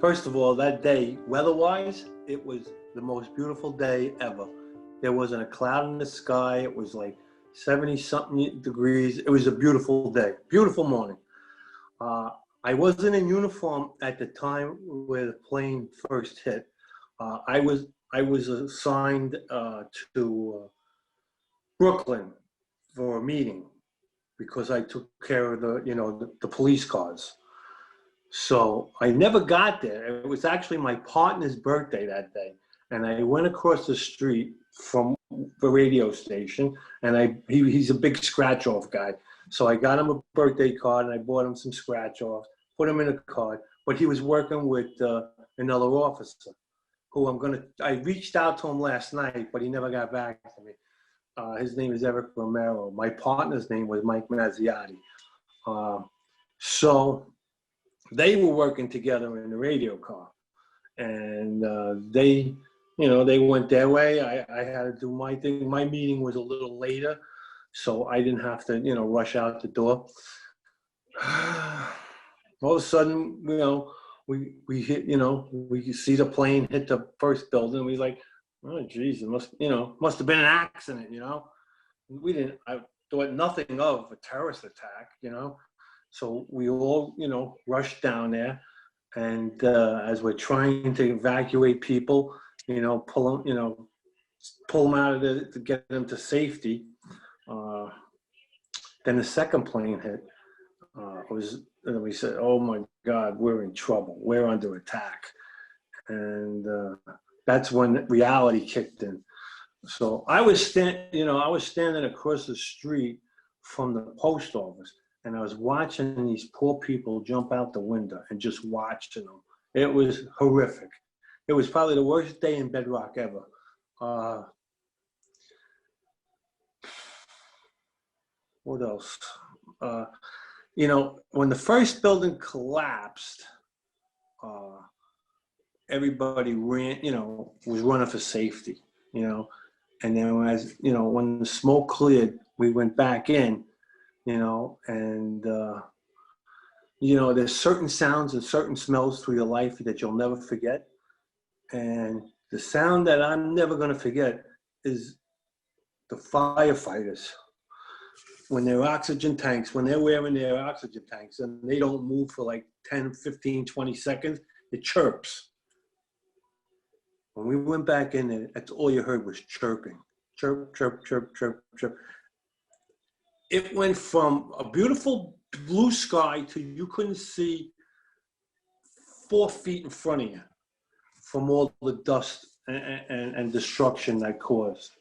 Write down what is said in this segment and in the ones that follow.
First of all, that day, weather-wise, it was the most beautiful day ever. There wasn't a cloud in the sky. It was like 70-something degrees. It was a beautiful day, beautiful morning. I wasn't in uniform at the time where the plane first hit. I was assigned to Brooklyn for a meeting because I took care of the police cars. So I never got there. It was actually my partner's birthday that day, and I went across the street from the radio station, and he's a big scratch-off guy. So I got him a birthday card, and I bought him some scratch-offs, put him in a card. But he was working with another officer, who I reached out to him last night, but he never got back to me. His name is Eric Romero. My partner's name was Mike Mazziotti. So they were working together in the radio car, and they went their way. I had to do my thing. My meeting was a little later, so I didn't have to, rush out the door. All of a sudden, we hit, we see the plane hit the first building. We like, oh geez, it must have been an accident, I thought nothing of a terrorist attack, So we all, rushed down there, and as we're trying to evacuate people, pull them out of there to get them to safety. Then the second plane hit. And we said, "Oh my God, we're in trouble. We're under attack," and that's when reality kicked in. So I was standing across the street from the post office, and I was watching these poor people jump out the window and just watching them. It was horrific. It was probably the worst day in Bedrock ever. What else? When the first building collapsed, everybody ran, was running for safety, and then when the smoke cleared, we went back in, and there's certain sounds and certain smells through your life that you'll never forget. And the sound that I'm never going to forget is the firefighters. When they're oxygen tanks, when they're wearing their oxygen tanks and they don't move for like 10, 15, 20 seconds, it chirps. When we went back in there, that's all you heard was chirping. Chirp, chirp, chirp, chirp, chirp. It went from a beautiful blue sky to you couldn't see 4 feet in front of you from all the dust and destruction that caused.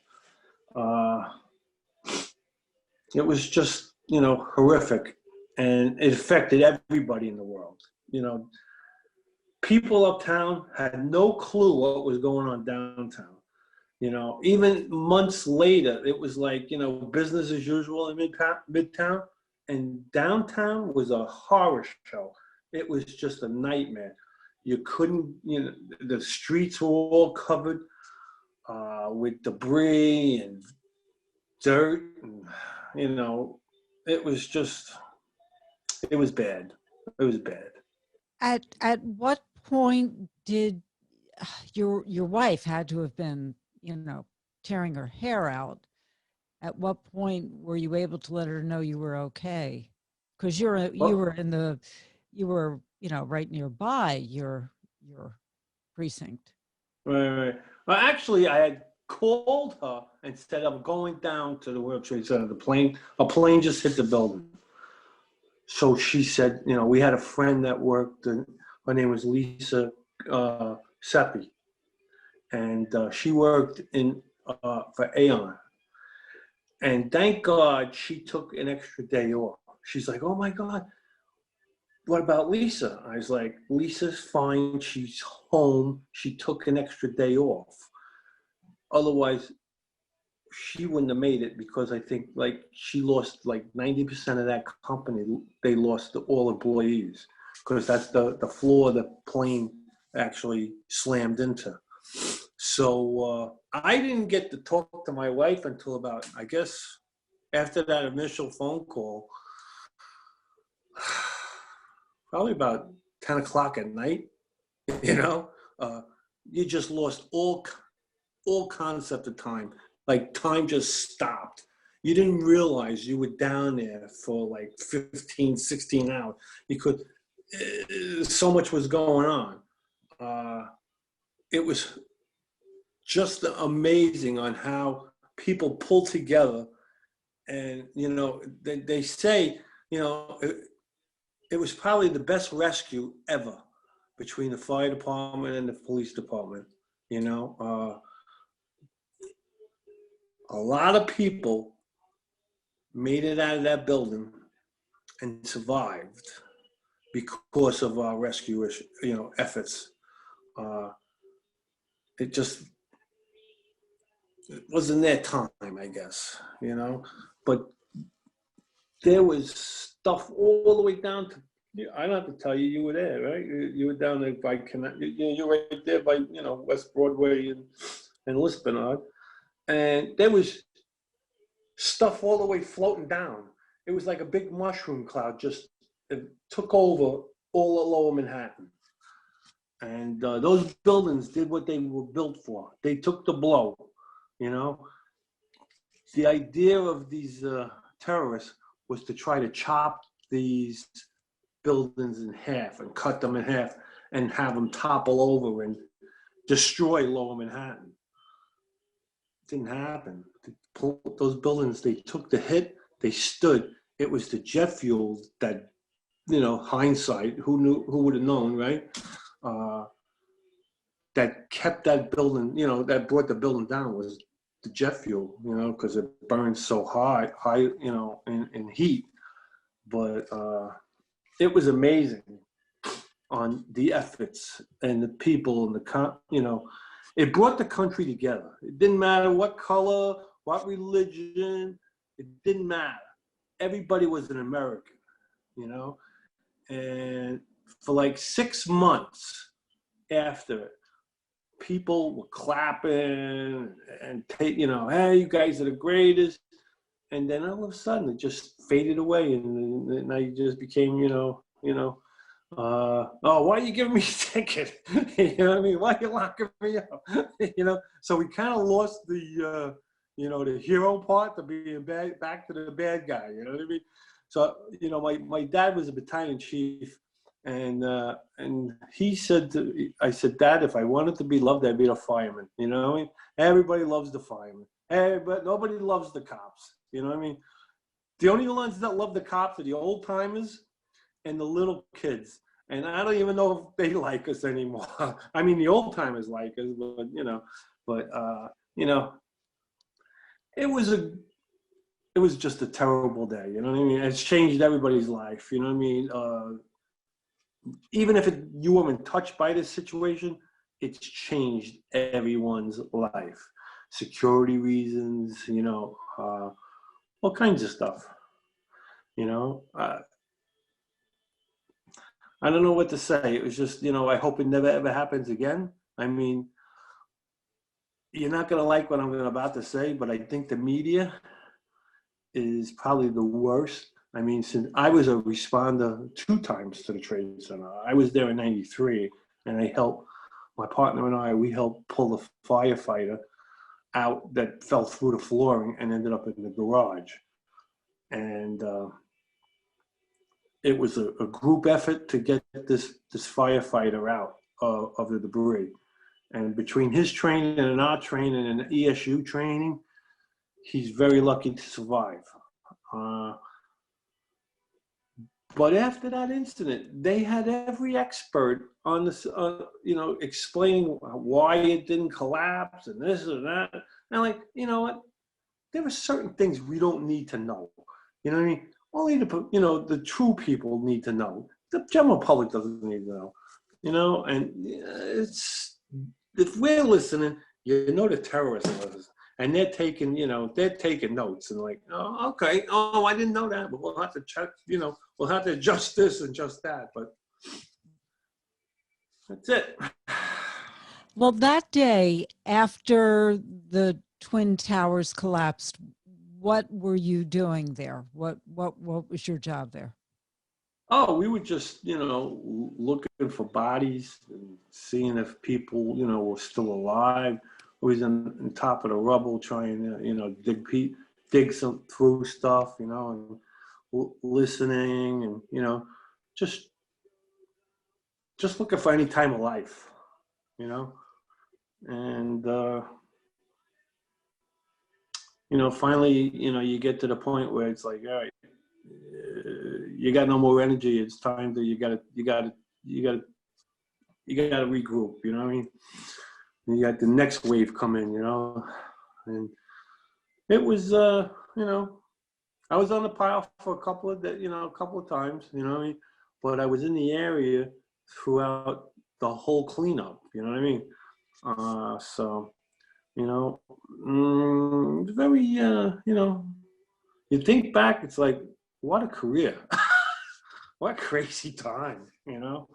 It was just, horrific, and it affected everybody in the world. People uptown had no clue what was going on downtown. Even months later, it was like, business as usual in Midtown, and downtown was a horror show. It was just a nightmare. You couldn't, the streets were all covered with debris and dirt, and, it was bad. It was bad. At what point did your wife had to have been, tearing her hair out? At what point were you able to let her know you were okay? Because you were right nearby your precinct. Right. Well, actually, I had called her and said I'm going down to the World Trade Center. A plane just hit the building. So she said, we had a friend that worked. Her name was Lisa Seppi, and she worked for Aon. And thank God she took an extra day off. She's like, "Oh my God, what about Lisa?" I was like, "Lisa's fine. She's home. She took an extra day off. Otherwise, she wouldn't have made it, because I think she lost 90% of that company. They lost all employees because that's the floor the plane actually slammed into." So I didn't get to talk to my wife until about, I guess, after that initial phone call, probably about 10 o'clock at night. You know, you just lost all concept of time. Like time just stopped. You didn't realize you were down there for like 15, 16 hours. You could, so much was going on. It was just amazing on how people pull together. And, they say, it was probably the best rescue ever between the fire department and the police department. A lot of people made it out of that building and survived because of our rescue, efforts. It just it wasn't their time, I guess, but there was stuff all the way down to, I don't have to tell you, you were there, right? You were down there by, you were right there by, West Broadway and Lisbonard. And there was stuff all the way floating down. It was like a big mushroom cloud, just it took over all of lower Manhattan. And those buildings did what they were built for. They took the blow, The idea of these terrorists was to try to chop these buildings in half and cut them in half and have them topple over and destroy lower Manhattan. It didn't happen. Those buildings, they took the hit, they stood. It was the jet fuel that, hindsight, who would have known, right? That kept that building, that brought the building down was the jet fuel, because it burns so high, in heat. But it was amazing on the efforts and the people and it brought the country together. It didn't matter what color, what religion, it didn't matter. Everybody was an American, and for like 6 months after it, people were clapping and hey, you guys are the greatest. And then all of a sudden it just faded away, and now you just became, oh, why are you giving me a ticket? You know what I mean? Why are you locking me up? So we kind of lost the, the hero part to being back to the bad guy. You know what I mean? So, my dad was a battalion chief, and he said, I said, Dad, if I wanted to be loved, I'd be a fireman. You know what I mean? Everybody loves the fireman. But nobody loves the cops. You know what I mean? The only ones that love the cops are the old timers and the little kids. And I don't even know if they like us anymore. I mean, the old timers like us, but it was just a terrible day. You know what I mean? It's changed everybody's life. You know what I mean? Even if you weren't touched by this situation, it's changed everyone's life. Security reasons, all kinds of stuff. I don't know what to say. It was just, I hope it never ever happens again. I mean, you're not going to like what I'm about to say, but I think the media is probably the worst. I mean, since I was a responder 2 times to the Trade Center. I was there in '93, and my partner and I, we helped pull the firefighter out that fell through the flooring and ended up in the garage. And it was a group effort to get this firefighter out of the debris. And between his training and our training and the ESU training, he's very lucky to survive. But after that incident, they had every expert on this, explaining why it didn't collapse and this and that. And I'm like, you know what? There are certain things we don't need to know. You know what I mean? Only the true people need to know. The general public doesn't need to know. And it's, if we're listening, the terrorists are listening. And they're taking notes and like, oh, okay. Oh, I didn't know that, but we'll have to check, we'll have to adjust this and just that. But that's it. Well, that day after the Twin Towers collapsed, what were you doing there? What was your job there? Oh, we were just, looking for bodies and seeing if people, were still alive. We was on top of the rubble trying to, dig some through stuff, and listening and, just just looking for any time of life, you know. And finally, you get to the point where it's like, all right, you got no more energy. It's time to you gotta regroup. You know what I mean? And you got the next wave come in. And it was I was on the pile for a couple of times. But I was in the area throughout the whole cleanup. You know what I mean? So very you think back, it's like, what a career. What a crazy time. But,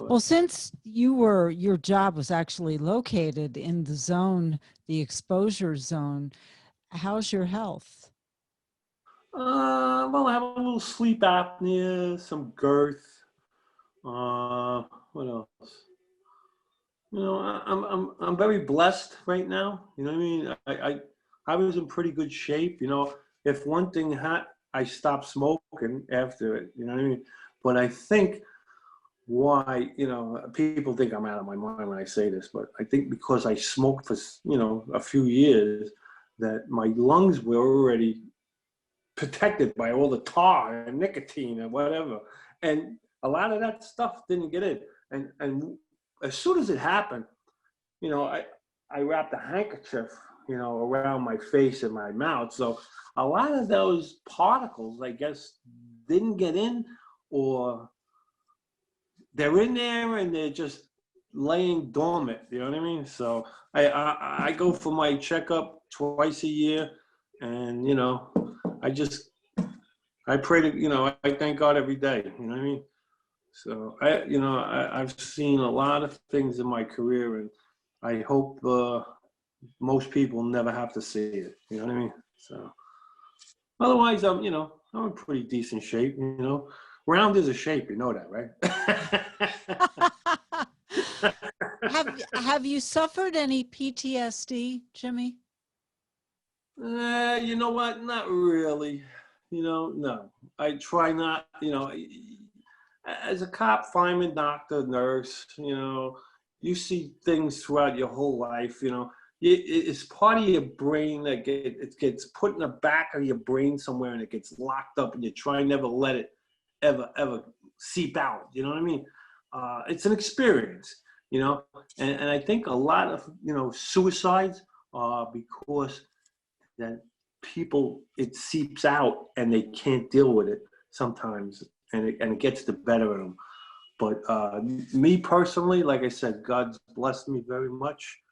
Well, since your job was actually located in the zone, the exposure zone, how's your health? well, I have a little sleep apnea, some girth. What else? I'm very blessed right now. You know what I mean? I was in pretty good shape. If one thing I stopped smoking after it. You know what I mean? But I think why, people think I'm out of my mind when I say this, but I think because I smoked for, a few years, that my lungs were already protected by all the tar and nicotine and whatever. And a lot of that stuff didn't get in. And as soon as it happened, I wrapped a handkerchief, around my face and my mouth. So a lot of those particles, I guess, didn't get in, or they're in there and they're just laying dormant. You know what I mean? So I go for my checkup twice a year, and I pray to I thank God every day. You know what I mean? So I've seen a lot of things in my career, and I hope most people never have to see it. You know what I mean? So otherwise, I'm in pretty decent shape. Round is a shape. You know that, right? Have you suffered any PTSD, Jimmy? You know what? Not really. No. I try not. As a cop, fireman, doctor, nurse, you see things throughout your whole life. It's part of your brain that it gets put in the back of your brain somewhere, and it gets locked up, and you try never let it ever seep out. You know what I mean? It's an experience. And I think a lot of suicides are because that people, it seeps out and they can't deal with it sometimes, and it gets the better of them. But me personally, like I said, God's blessed me very much.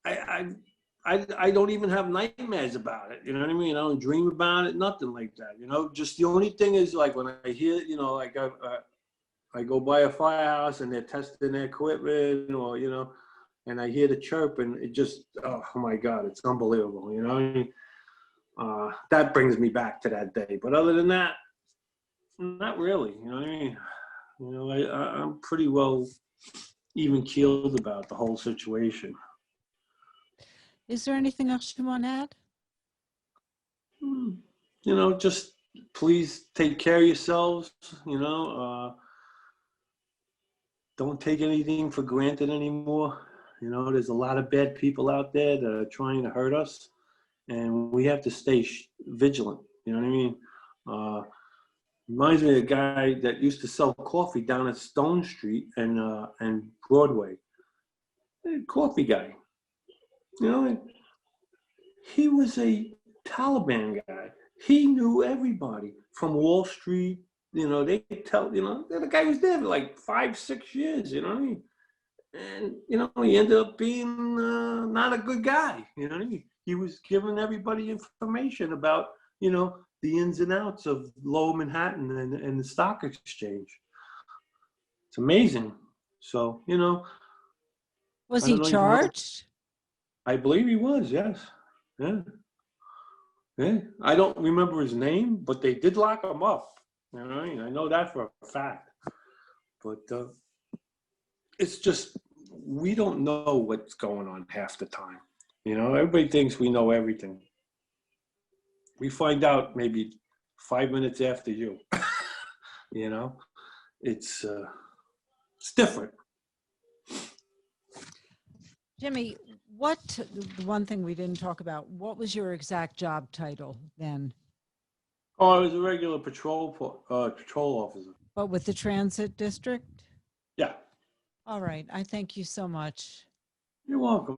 I don't even have nightmares about it. You know what I mean? I don't dream about it, nothing like that. Just the only thing is, like, when I hear, like I go by a firehouse and they're testing their equipment, or and I hear the chirp, and it just, oh my God, it's unbelievable. You know what I mean? That brings me back to that day. But other than that, not really. You know what I mean? I'm pretty well even keeled about the whole situation. Is there anything else you want to add? Just please take care of yourselves. Don't take anything for granted anymore. There's a lot of bad people out there that are trying to hurt us, and we have to stay vigilant. You know what I mean? Reminds me of a guy that used to sell coffee down at Stone Street and Broadway. Coffee guy. He was a Taliban guy. He knew everybody from Wall Street. They tell, the guy was there for like 5-6 years, you know what I mean? And, he ended up being not a good guy, you know what I mean? He was giving everybody information about, the ins and outs of Lower Manhattan and the stock exchange. It's amazing. So, Was I he don't know even know. charged? I believe he was, yes. Yeah. Yeah. I don't remember his name, but they did lock him up. You know what I mean? I know that for a fact. But it's just, we don't know what's going on half the time. You know, everybody thinks we know everything. We find out maybe 5 minutes after you. You know, it's different. Jimmy, the one thing we didn't talk about, what was your exact job title then? Oh, I was a regular patrol officer. But with the transit district? Yeah, All right. I thank you so much. you're welcome.